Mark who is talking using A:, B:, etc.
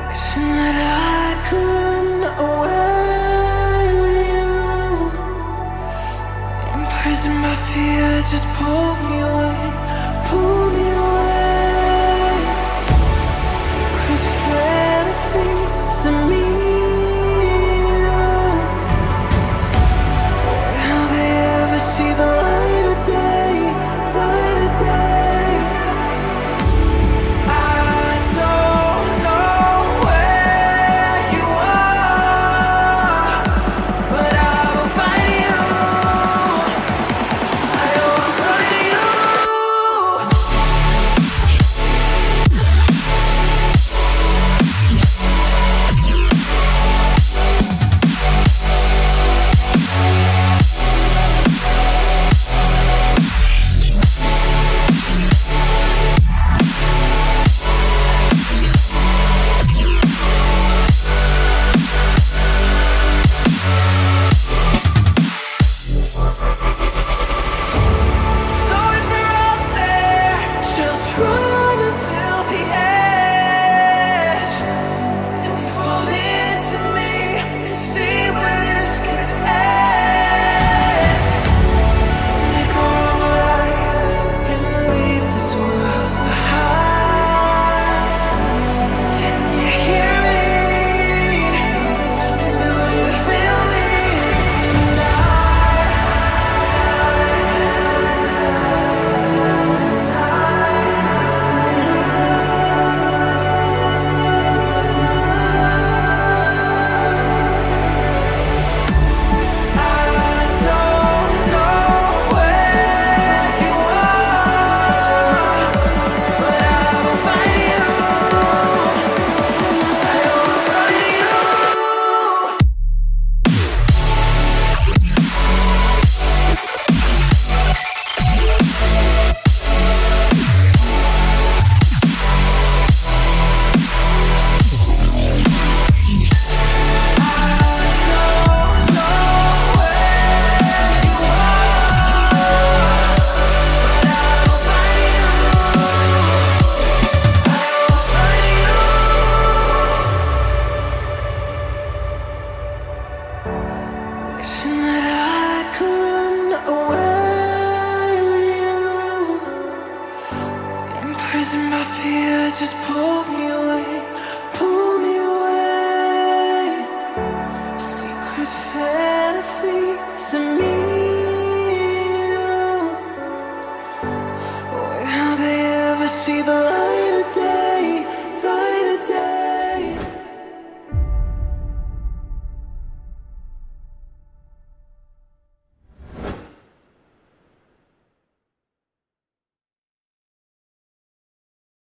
A: Wishing that I could run away with you. Imprisoned by fear, just pull me away, pull me away. Secret fantasies of me. Will they ever see the light of day, light of day? Wishing that I could run away with you. Imprisoned by fear, just pull me away, pull me away. Secret fantasies of me.